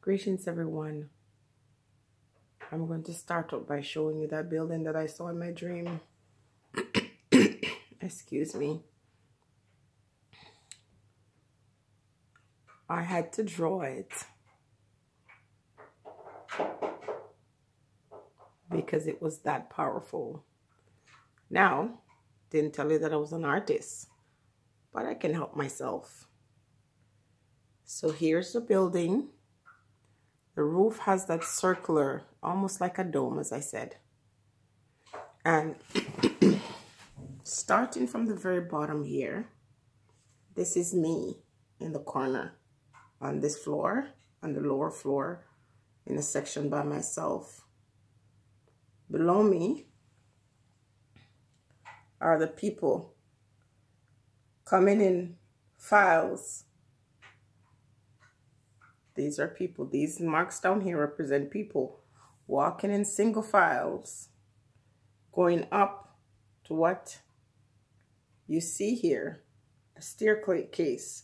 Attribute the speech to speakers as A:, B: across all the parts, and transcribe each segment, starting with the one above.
A: Greetings everyone. I'm going to start out by showing you that building that I saw in my dream. Excuse me. I had to draw it because it was that powerful. Now, didn't tell you that I was an artist, but I can help myself. So here's the building. The roof has that circular, almost like a dome, as I said. And starting from the very bottom here, this is me in the corner on this floor, on the lower floor, in a section by myself. Below me are the people coming in files. These are people. These marks down here represent people walking in single files, going up to what you see here, a staircase.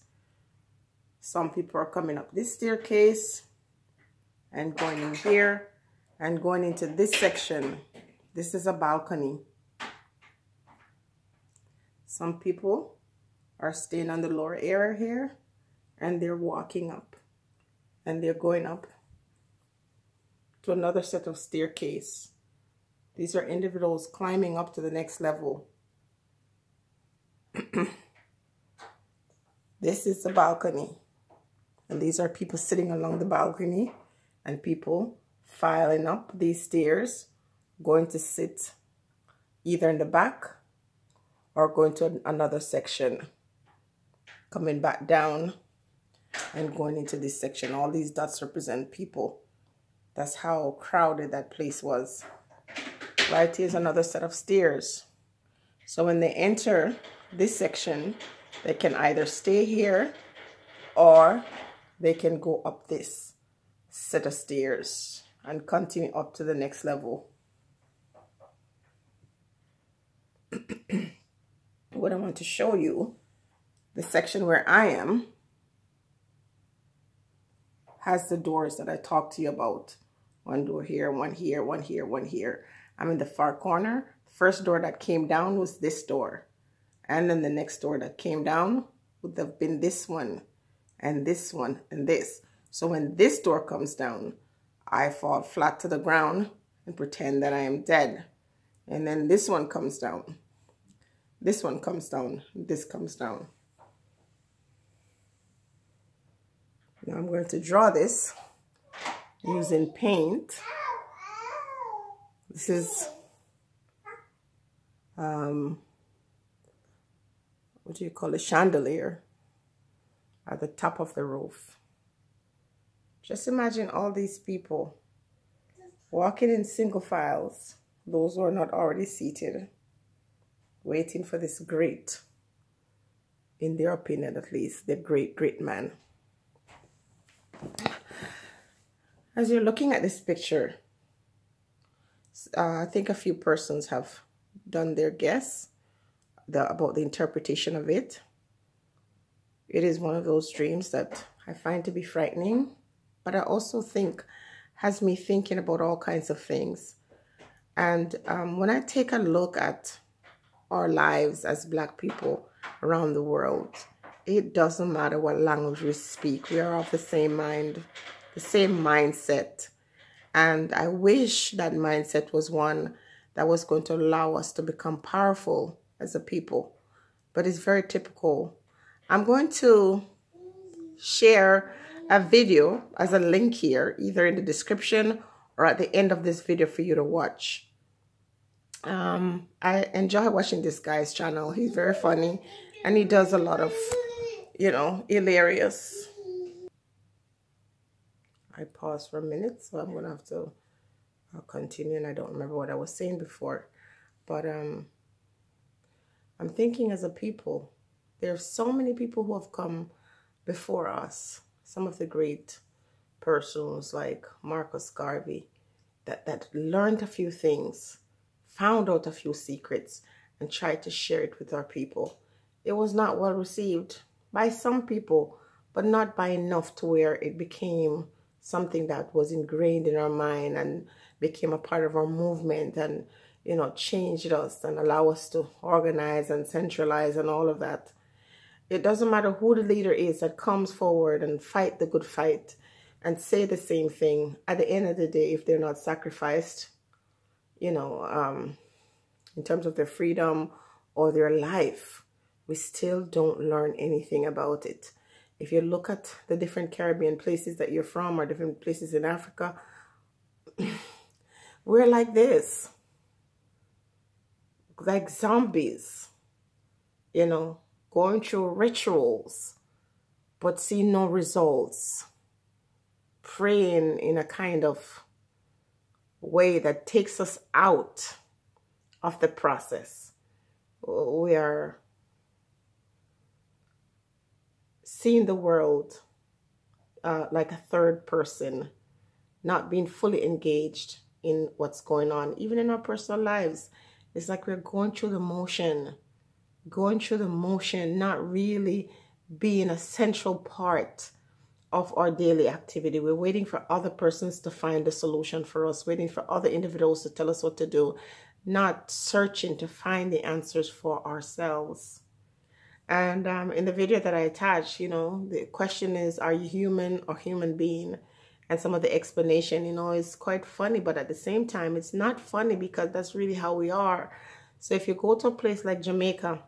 A: Some people are coming up this staircase and going in here and going into this section. This is a balcony. Some people are staying on the lower area here and they're walking up. And they're going up to another set of staircase. These are individuals climbing up to the next level. This is the balcony. And these are people sitting along the balcony and people filing up these stairs, going to sit either in the back or going to another section, coming back down and going into this section. All these dots represent people. That's how crowded that place was. Right here's another set of stairs. So when they enter this section, they can either stay here or they can go up this set of stairs and continue up to the next level. What I want to show you, the section where I am, has the doors that I talked to you about. One door here, one here, one here, one here. I'm in the far corner. The first door that came down was this door. And then the next door that came down would have been this one, and this one, and this. So when this door comes down, I fall flat to the ground and pretend that I am dead. And then this one comes down. This one comes down. This comes down. Now I'm going to draw this using paint. This is, what do you call it? Chandelier at the top of the roof. Just imagine all these people walking in single files, those who are not already seated, waiting for this great, in their opinion at least, the great man. As you're looking at this picture, I think a few persons have done their guess about the interpretation of it. It is one of those dreams that I find to be frightening, but I also think has me thinking about all kinds of things. And when I take a look at our lives as Black people around the world, it doesn't matter what language we speak. We are of the same mind, the same mindset. And I wish that mindset was one that was going to allow us to become powerful as a people. But it's very typical. I'm going to share a video as a link here, either in the description or at the end of this video for you to watch. I enjoy watching this guy's channel. He's very funny and he does a lot of, you know, hilarious. I paused for a minute, so I'm going to have to continue, and I don't remember what I was saying before. But I'm thinking as a people, there are so many people who have come before us. Some of the great persons like Marcus Garvey that learned a few things, found out a few secrets, and tried to share it with our people. It was not well received by some people, but not by enough to where it became something that was ingrained in our mind and became a part of our movement, and you know, changed us and allow us to organize and centralize and all of that. It doesn't matter who the leader is that comes forward and fight the good fight and say the same thing. At the end of the day, if they're not sacrificed, you know, in terms of their freedom or their life, we still don't learn anything about it. If you look at the different Caribbean places that you're from, or different places in Africa, we're like this, like zombies, you know, going through rituals, but see no results, praying in a kind of way that takes us out of the process. We are seeing the world like a third person, not being fully engaged in what's going on, even in our personal lives. It's like we're going through the motion, not really being a central part of our daily activity. We're waiting for other persons to find the solution for us, waiting for other individuals to tell us what to do, not searching to find the answers for ourselves. And in the video that I attached, you know, the question is, are you human or human being? And some of the explanation, you know, is quite funny, but at the same time, it's not funny because that's really how we are. So if you go to a place like Jamaica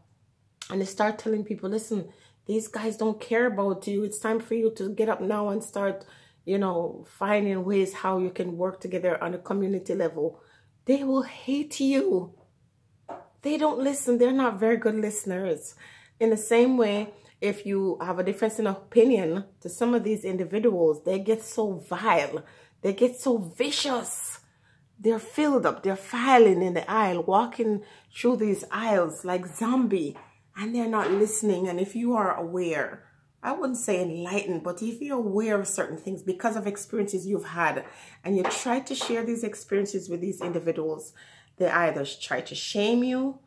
A: and they start telling people, listen, these guys don't care about you. It's time for you to get up now and start, you know, finding ways how you can work together on a community level. They will hate you. They don't listen. They're not very good listeners. In the same way, if you have a difference in opinion to some of these individuals, they get so vile. They get so vicious. They're filled up. They're filing in the aisle, walking through these aisles like zombie, and they're not listening. And if you are aware, I wouldn't say enlightened, but if you're aware of certain things because of experiences you've had, and you try to share these experiences with these individuals, they either try to shame you,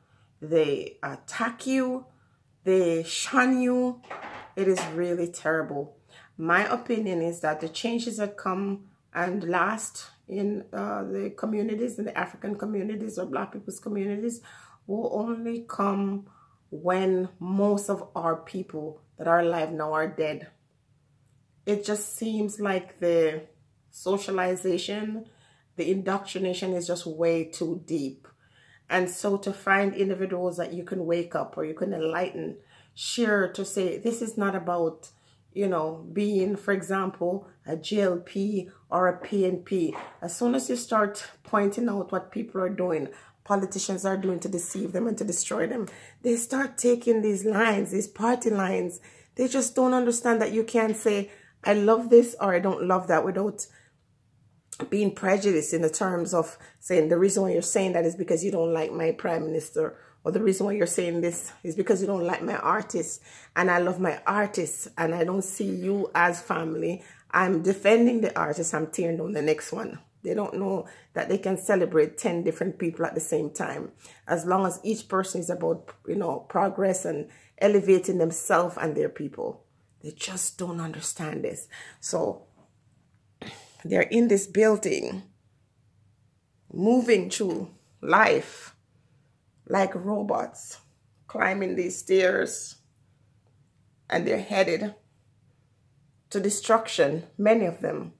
A: they attack you, they shun you. It is really terrible. My opinion is that the changes that come and last in the communities, in the African communities or Black people's communities, will only come when most of our people that are alive now are dead. It just seems like the socialization, the indoctrination is just way too deep. And so to find individuals that you can wake up or you can enlighten, share to say, this is not about, you know, being, for example, a GLP or a PNP. As soon as you start pointing out what people are doing, politicians are doing to deceive them and to destroy them, they start taking these lines, these party lines. They just don't understand that you can't say, I love this or I don't love that, without being prejudiced in the terms of saying the reason why you're saying that is because you don't like my prime minister, or the reason why you're saying this is because you don't like my artist, and I love my artist and I don't see you as family. I'm defending the artist, I'm tearing down the next one. They don't know that they can celebrate 10 different people at the same time, as long as each person is about, you know, progress and elevating themselves and their people. They just don't understand this. So they're in this building, moving through life like robots, climbing these stairs, and they're headed to destruction, many of them,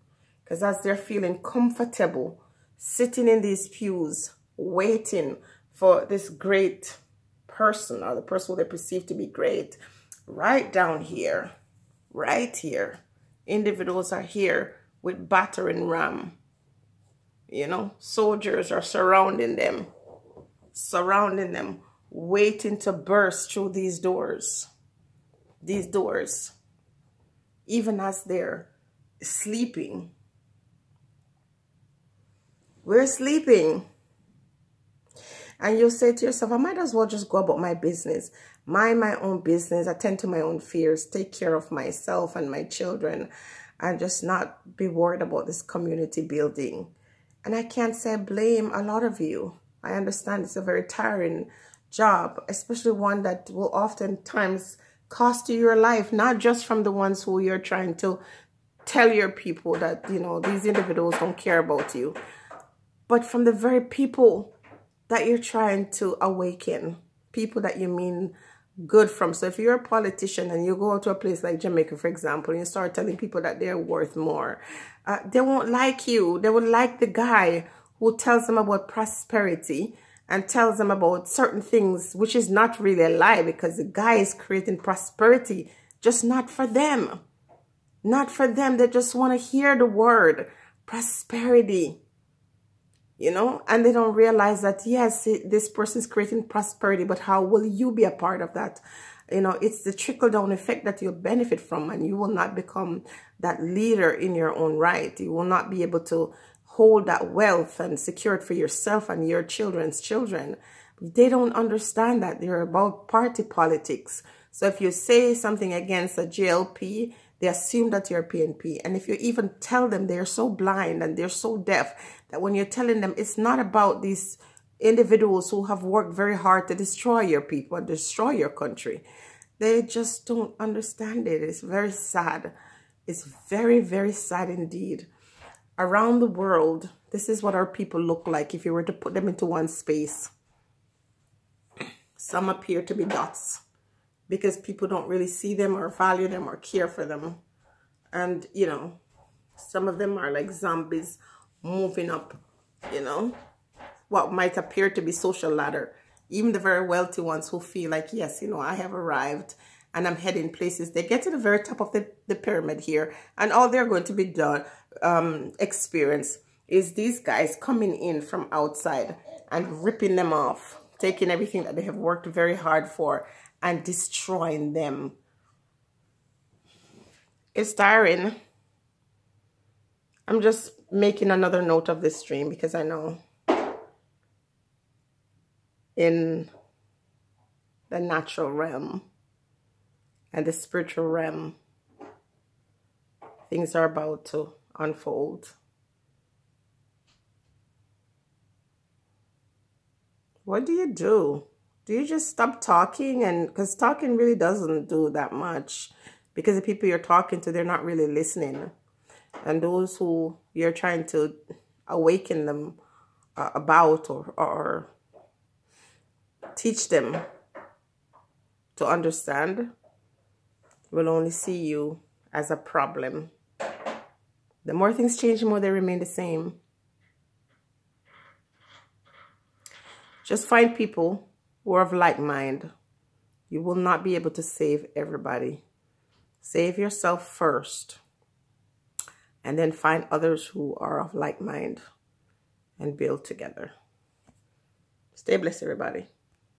A: because as they're feeling comfortable, sitting in these pews, waiting for this great person, or the person who they perceive to be great, right down here, right here, individuals are here with battering ram. You know, soldiers are surrounding them, waiting to burst through these doors, even as they're sleeping. We're sleeping. And you'll say to yourself, I might as well just go about my business, mind my own business, attend to my own fears, take care of myself and my children, and just not be worried about this community building. And I can't say I blame a lot of you. I understand it's a very tiring job, especially one that will oftentimes cost you your life, not just from the ones who you're trying to tell your people that, you know, these individuals don't care about you, but from the very people that you're trying to awaken, people that you mean good from. So if you're a politician and you go to a place like Jamaica, for example, and you start telling people that they're worth more, they won't like you. They would like the guy who tells them about prosperity and tells them about certain things, which is not really a lie, because the guy is creating prosperity, just not for them. Not for them. They just want to hear the word prosperity, you know, and they don't realize that, yes, this person is creating prosperity, but how will you be a part of that? You know, it's the trickle-down effect that you'll benefit from, and you will not become that leader in your own right. You will not be able to hold that wealth and secure it for yourself and your children's children. They don't understand that. They're about party politics. So if you say something against a JLP, they assume that you're PNP. And if you even tell them, they're so blind and they're so deaf that when you're telling them it's not about these individuals who have worked very hard to destroy your people and destroy your country, they just don't understand it. It's very sad. It's very, very sad indeed. Around the world, this is what our people look like if you were to put them into one space. Some appear to be dots because people don't really see them or value them or care for them. And, you know, some of them are like zombies moving up, you know, what might appear to be social ladder. Even the very wealthy ones who feel like, yes, you know, I have arrived and I'm heading places. They get to the very top of the pyramid here, and all they're going to be done, experience is these guys coming in from outside and ripping them off, taking everything that they have worked very hard for and destroying them. It's tiring. I'm just making another note of this stream because I know in the natural realm and the spiritual realm, things are about to unfold. What do you do? Do you just stop talking? And because talking really doesn't do that much, because the people you're talking to, they're not really listening. And those who you're trying to awaken them about or teach them to understand will only see you as a problem. The more things change, the more they remain the same. Just find people who are of like mind. You will not be able to save everybody. Save yourself first. And then find others who are of like mind and build together. Stay blessed, everybody.